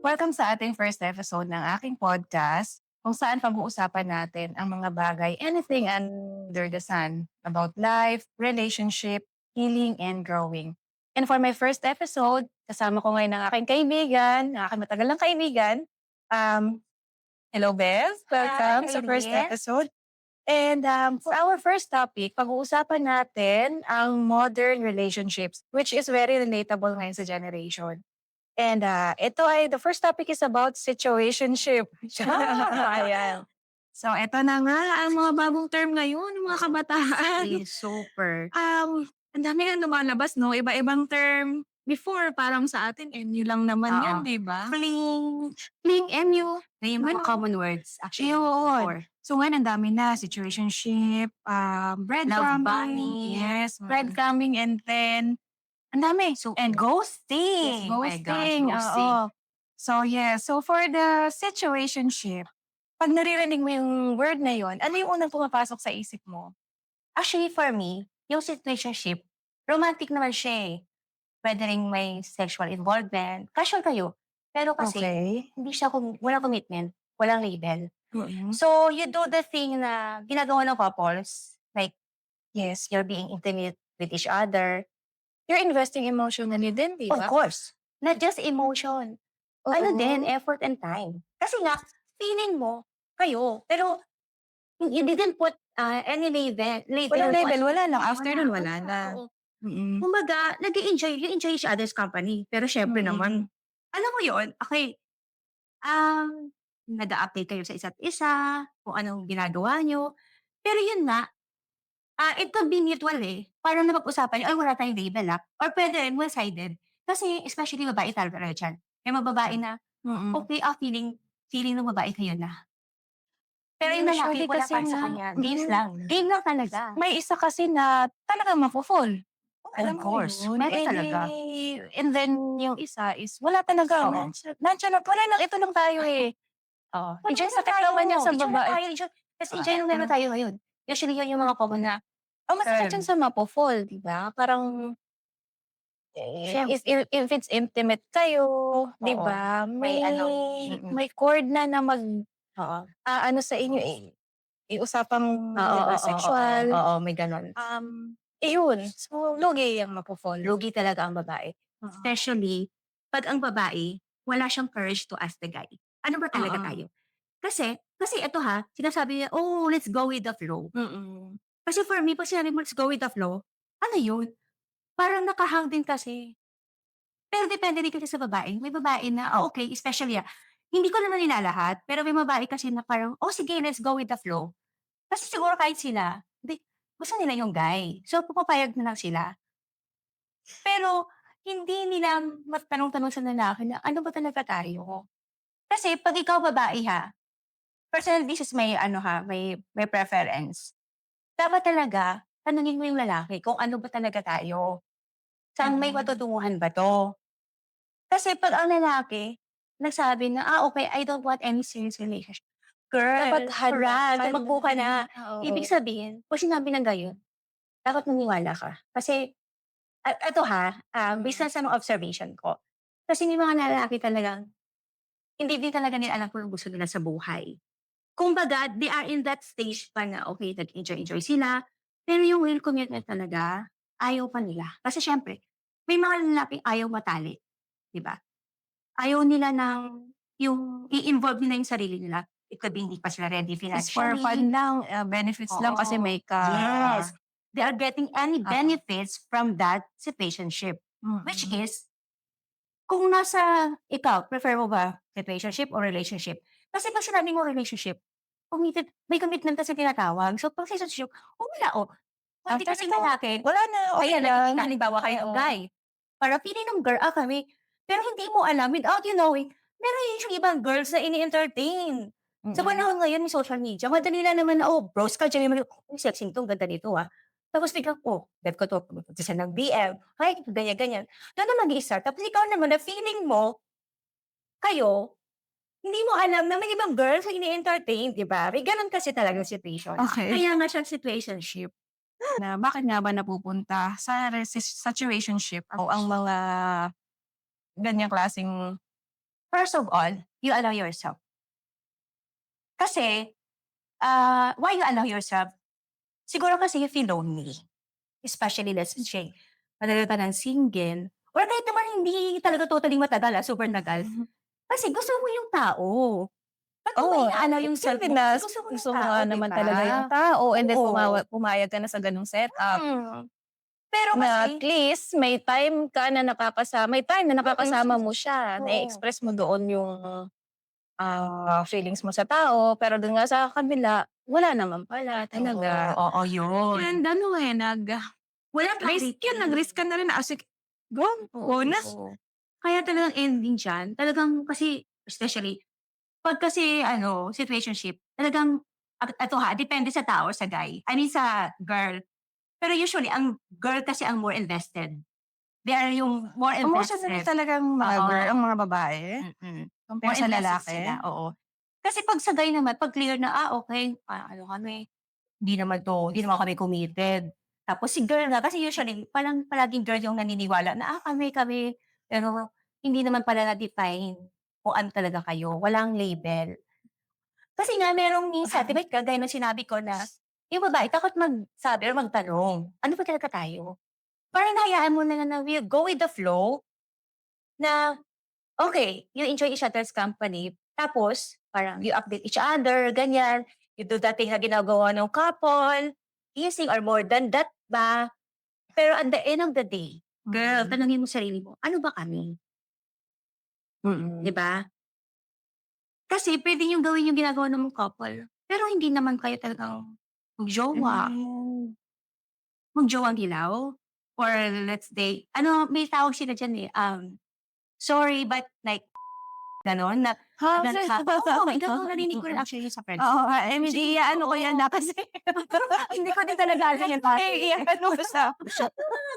Welcome sa ating first episode ng aking podcast kung saan pag-uusapan natin ang mga bagay, anything under the sun about life, relationship, healing, and growing. And for my first episode, kasama ko ngayon ang aking kaibigan, ang aking matagal ng kaibigan. Um, Hello, Bev. Welcome Hi, sa first Irene. episode. And for our first topic, pag-uusapan natin ang modern relationships, which is very relatable ngayon sa generation. And ito ay the first topic is about situationship. Ayan. So ito na nga ang mga bagong term ngayon ng mga kabataan. Super. Ang dami nga lumalabas 'no, iba-ibang term. Before parang sa atin MU lang naman Oo. 'yan, 'di ba? Fling. Fling, MU, Yung mga gano'n. common words actually Yun. before. So ngayon ang dami na, situationship, Love breadcrumbing, bombing. yes, Mm. breadcrumbing and then ang dami. Super. And Yes, ghosting. oh my gosh, Ghosting, ghosting. oo. So yeah, so for the situationship, 'pag naririnig mo yung word na yun, ano yung unang pumapasok sa isip mo? Actually, for me, yung situationship, romantic naman siya eh. Pwede ring may sexual involvement. Casual kayo. Pero kasi, Okay. hindi siya, walang commitment, walang label. Mm. So, you do the thing na ginagawa ng couples, like, Yes. you're being intimate with each other. You're investing emotionally din, 'di Of ba? course, not just emotion. Ano din, Oo. effort and time. Kasi nga, feeling mo, kayo, pero you didn't put any Walang label label, wala lang. After wala, nun, wala, wala na. oo. Mm. Kumbaga, you enjoy each other's company. Pero syempre Mm. naman, alam mo yun, okay, um, nag-a-update kayo sa isa't isa, kung anong ginagawa niyo. Pero yun nga, it could be mutual eh. Parang napag-usapan niyo, "Ay wala tayong label or puwede rin one-sided. Kasi especially babae talaga diyan. May mga babae na, Mm. okey, feeling feeling ng babae kayo na. Pero yung lalaki Usually wala kasi para sa nga kanya, game lang talaga. may isa kasi na talagang mafo-fall. Of Alam mo course, yun? meron Eh, di talaga. and then yung isa is wala talaga, Oo, nandiyan lang, wala lang, ito lang tayo, eh. oo. Parang Enjoy lang masakit tayo, naman yan sa enjoy lang babae. tayo, enjoy. Ta's enjoy lang naman tayo ngayon. Usually yun yung mga common na Ang masakit yan term. sa mafo-fall, di ba? Parang, Siyem if it's intimate kayo, di Oo, ba? may May ano, may cord na oo. ano sa inyo, usapang, Oo, di ba, oo, oo, sexual. oo, may gano'n. Yun. So, lugi ang mafo-fall. Lugi talaga ang babae. Oo. Especially 'pag ang babae wala siyang courage to ask the guy, "Ano ba talaga Oo. tayo?" Kasi ito sinasabi niya, "Oh, let's go with the flow." Mm. Kasi for me 'pag sinabi mo, "Let's go with the flow," ano yun? Parang nakahang din kasi. Pero depende din kasi sa babae. May babae na, okey, especially, hindi ko naman nilalahat, pero may babae kasi na parang, "Oh, sige, let's go with the flow." Kasi siguro kahit sila, gusto nila yung guy. So, pupapayag na lang sila. Pero hindi nila matanong-tanong sa lalaki na, "Ano ba talaga tayo?" Kasi 'pag ikaw babae personal this is may may preference. Dapat talaga tanungin mo yung lalaki kung ano ba talaga tayo. Saan may Mm. patutunguhan ba 'to? Kasi 'pag ang lalaki nagsabi na, okey, I don't want any serious relationship. Dapat Girl, handa run, ka tumakbo ka na. na, Ibig oo. sabihin, 'pag sinabi ng gayon, dapat maniwala ka. Kasi eto based Mm. lang sa mga observation ko. Kasi may mga lalaki talagang hindi din talaga nila alam kung anong gusto nila sa buhay. Kumbaga, they are in that stage pa na okey, nag-enjoy-enjoy sila, pero yung real commitment talaga, ayaw pa nila. Kasi siyempre, may mga lalaking ayaw matali, 'di ba? Ayaw nila ng yung i-involve nila yung sarili nila. It could be hindi pa sila ready Is for financially. fun lang, benefits lang kasi Oo. may ka. Yes. They are getting any Oo. benefits from that situationship. Which Mm. is, kung nasa ikaw, prefer mo ba situationship or relationship? Kasi 'pag sinabi mo relationship, may commitment kasi tinatawag. So 'pag situationship, wala pwede After kasing nito, lalaki, wala na, okey kaya lang. nagkikita halimbawa kayo ng Oo. guy, para feeling ng girl, kami, pero hindi mo alam without you knowing, meron yung ibang girls na ini-entertain. Sa Mm. panahon ngayon may social media, madali lang naman na, bros ka diyan, "Uy, sexy nito, ang ganda nito, Tapos biglang, bet ko 'to, pumunta siya ng BM, "Hi," ganyan-ganyan. Dun na mag-i-start, tapos ikaw naman na feeling mo, kayo, hindi mo alam na may ibang girls na ini-entertain, 'di ba? May gano'n kasi talagang situation. Okey. Kaya nga siyang situationship. Na bakit nga ba napupunta sa situationship o ang mga ganyang klaseng First of all, you allow yourself. Kasi, why you allow yourself? Siguro kasi you feel lonely. Especially let's say, matagal ka ng single or kahit naman hindi talaga totally matagal, super tagal. Kasi gusto mo yung tao. Ba't mo ba Oo, ina-allow yung self siyempre mo? na Kasi gusto mo yung gusto mo tao, nga 'di naman ba? talaga yung tao and then Oo. pumayag ka na sa gano'ng setup. Hmm. Pero Na at kasi least may time na nakakasama mo siya, oo. na-e-express mo doon yung, feelings mo sa tao, pero dun nga sa kabila, wala naman pala talaga. Oo, yun. And ano, Walang risk clarity. yun, nag-risk ka na rin na go na. Oo. Kaya talagang ending diyan, talagang kasi especially 'pag kasi situationship, talagang eto depende sa tao, sa guy, I mean sa girl. Pero usually ang girl kasi ang more invested. They are yung more Emotional invested. talagang mga girl Oo, ang mga babae, more compare sa invested lalaki. sila, oo. Kasi 'pag sa guy naman, 'pag clear na, okey, ano kami, hindi naman kami committed. Tapos si girl nga kasi usually parang palaging girl yung naniniwala na, kami, pero hindi naman pala na-define kung ano talaga kayo, walang label. Kasi nga merong minsan 'di ba kagaya ng sinabi ko na, yung babae takot magsabi or magtanong, "Ano ba talaga tayo?" Parang hinahayaan mo na lang na we'll go with the flow na, okay, you enjoy each other's company, tapos parang you update each other, ganyan. You do the thing na ginagawa ng couple, kissing or more than that ba. Pero at the end of the day, girl, tanungin mo sarili mo, "Ano ba kami?" 'Di Mm. ba? Kasi puwede niyong gawin yung ginagawa ng couple, pero hindi naman kayo talagang mag-jowa. Hmm. Mag-jowang hilaw or let's say may tawag sila diyan, sorry but like gano'n na Ha? oo, gano'n narinig ko rin actually sa friends Oo ko. nga, Kasi i-aano ko yan oo, kasi hindi ko din talaga alam yung i-aano ko sa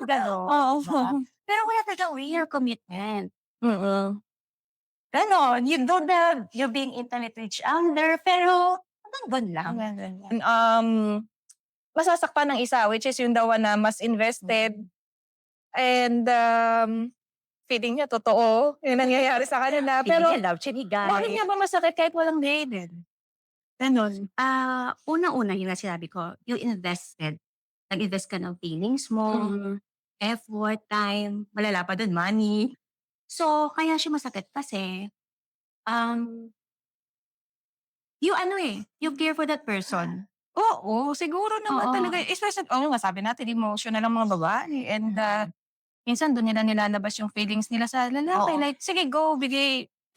gano'n, oo. 'di ba? Pero wala talagang real commitment, Mm. gano'n. You do you're being intimate with each other pero hanggang do'n lang. Masasaktan ng isa, which is yung the one na mas invested Mm. and, feeling niya totoo yung nangyayari sa kanila. Feeling Pero niya love siya ni bakit guy. nga ba masakit kahit walang label? Gano'n. Unang-una yun nga sinabi ko, you invested. Nag-invest ka ng feelings mo, Mm. effort, time, malala pa dun money. So, kaya siya masakit kasi, um, you care for that person. Oo, siguro naman talaga Oo. especially oo nga sabi natin emotional ang mga babae and, Mm. minsan dun nila nilalabas yung feelings nila sa lalaki Oo. like, "Sige go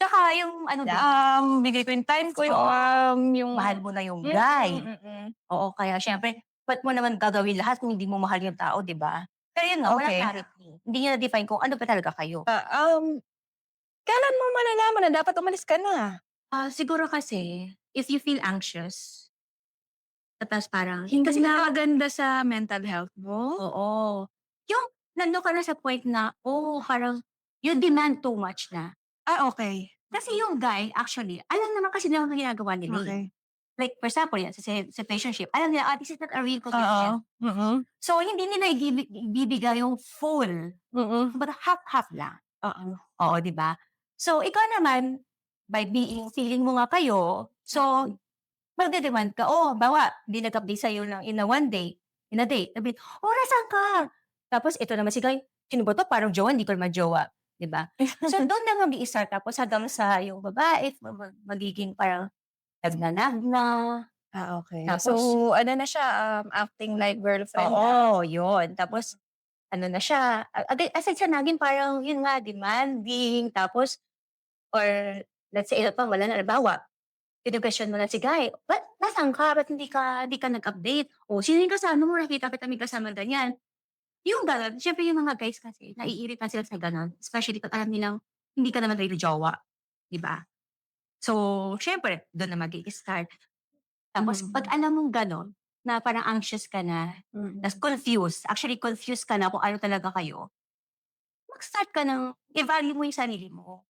Tsaka yung din, bigay ko yung time ko, oo, yung" mahal mo na yung guy. mm. Oo, kaya siyempre ba't mo naman gagawin lahat kung hindi mo mahal yung tao, 'di ba? Pero yun nga, walang Okey. clarity. Hindi niya na-define kung ano ba talaga kayo. Kailan mo malalaman na dapat umalis ka na? Siguro kasi if you feel anxious, tapos parang Hindi kasi nakakaganda sa mental health mo? oo. Yung nandun ka na sa point na, parang you demand too much na. Okey. Kasi yung guy actually, alam naman kasi nila ang ginagawa nila, eh. Okey. Like for example, yan sa situationship, alam nila, this is not a real Oo, commitment. mm. So hindi nila ibibigay yung full, Mm. kumbaga half-half lang. Oo. Oo, 'di ba? So ikaw naman, by feeling mo nga kayo, so magde-demand ka, halimbawa hindi nag-update sa'yo ng in a day, sabihin, nasaan ka?" Tapos ito naman si guy, "Sino ba 'to parang jowa, hindi ko naman jowa." 'Di ba? So dun na mag-i-start tapos hanggang sa yung babae magiging parang nagnanag na, Okey. So, tapos ano na siya, acting like girlfriend na. oo, yun. Tapos ano na siya, aside sa naging parang yun nga demanding tapos or let's say ito pa wala na halimbawa, kino-question mo na si guy, "Ba't nasaan ka? Ba't hindi ka nag-update? Sino yung kasama mo? Nakita kita may kasamang ganyan." Yung gano'n, siyempre yung mga guys kasi naiirita sila sa gano'n, especially 'pag alam nilang hindi ka naman really jowa, 'di ba? So, siyempre dun na mag-i-start. Tapos 'pag Mm. alam mong gano'n, na parang anxious ka na, ta's Mm. confused ka na kung ano talaga kayo, mag-start ka ng i-value mo yung sarili mo.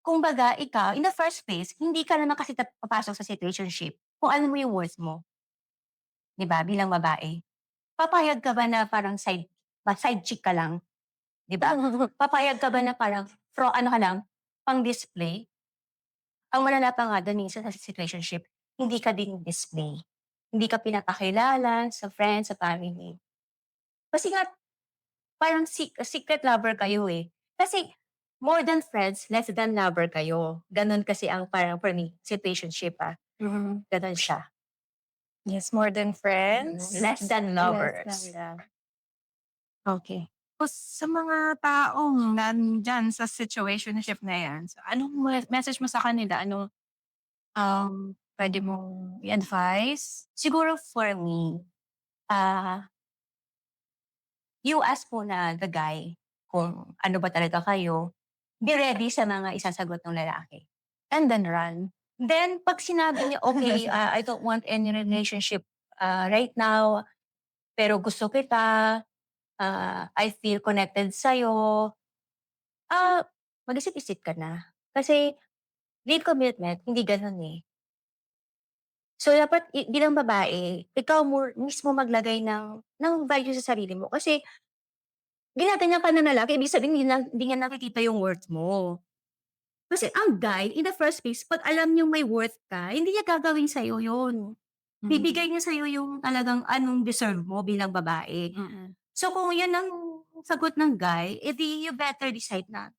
Kumbaga ikaw, in the first place, hindi ka naman kasi papasok sa situationship kung alam mo yung worth mo, 'di ba, bilang babae. Papayag ka ba na parang side chick ka lang, 'di ba? Papayag ka ba na parang ano ka lang, pang-display. Ang malala pa nga dun minsan sa situationship, hindi ka din display. Hindi ka pinapakilala sa friends, sa family. Kasi nga parang secret lover kayo, eh. Kasi more than friends, less than lover kayo. Gano'n kasi ang parang for me, situationship, Mhm. gano'n siya. Yes, more than friends, Less than less than lovers. love. Okay. Tapos sa mga taong nandiyan sa situationship na 'yan, so anong message mo sa kanila? Anong, puwede mong i-advice? Siguro for me, ah, you ask muna the guy kung ano ba talaga kayo. Be ready sa mga isasagot ng lalaki. And then run. Then 'pag sinabi niya, "Okay, I don't want any relationship, right now, pero gusto kita, I feel connected sa'yo." Ah, Mag-isip-isip ka na. Kasi real commitment hindi gano'n, eh. So dapat bilang babae, ikaw mismo maglagay ng value sa sarili mo kasi ginaganyan ka ng lalaki ibig sabihin hindi niya nakikita yung worth mo. Kasi ang guy in the first place 'pag alam niyang may worth ka, hindi niya gagawin sa'yo yun. Mhm, Bibigay niya sa'yo yung talagang anong deserve mo bilang babae. mm. So kung yun ang sagot ng guy, eh di you better decide na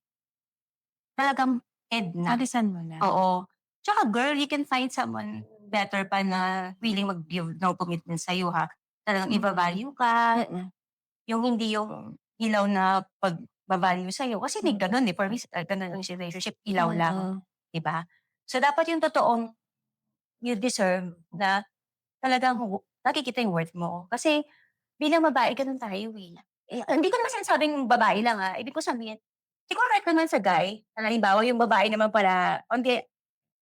talagang end na. Alisan mo na. Oo. Tsaka girl, you can find someone better pa na willing mag-give no commitment sa'yo ha. Talagang Mm, iva-value ka, mm, yung hindi yung ilaw na pagba-value sa'yo. Kasi may mm, gano'n, eh, for me gano'n yung relationship, ilaw lang, mm. 'di ba? So dapat yung totoong you deserve na talagang nakikita yung worth mo. Kasi bilang babae gano'n tayo, eh. Hindi ko naman sinasabing babae lang, ibig ko sabihin siguro kahit naman sa guy, na halimbawa yung babae naman pala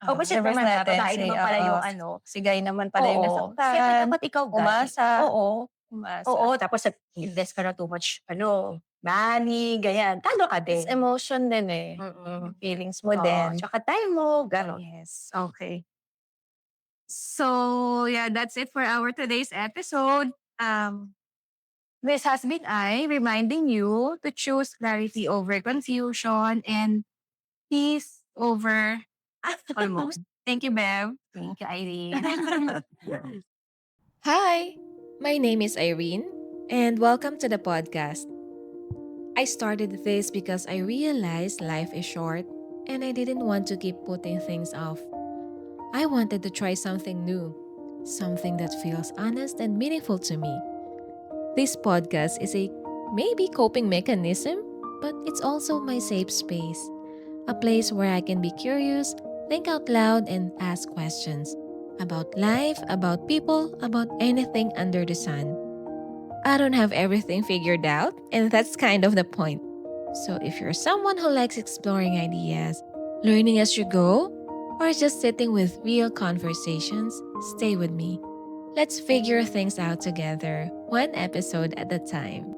opposite Reverse naman, natin babae si naman pala yung ano, si guy naman pala yung oo. Siyempre nasaktan, dapat ikaw guy umasa, oo, umasa. oo, tapos nag-invest ka na too much money, ganyan, talo ka It's din. emotion din, eh, Mm, feelings mo oo, din. tsaka time mo, gano'n. Yes, okay. So, yeah, that's it for our today's episode. This has been I reminding you to choose clarity over confusion and peace over almost. Thank you, Bev. Thank you, Irene. Hi, my name is Irene, and welcome to the podcast. I started this because I realized life is short and I didn't want to keep putting things off. I wanted to try something new, something that feels honest and meaningful to me. This podcast is a maybe coping mechanism, but it's also my safe space, a place where I can be curious, think out loud, and ask questions about life, about people, about anything under the sun. I don't have everything figured out, and that's kind of the point. So, if you're someone who likes exploring ideas, learning as you go, or just sitting with real conversations, stay with me. Let's figure things out together, one episode at a time.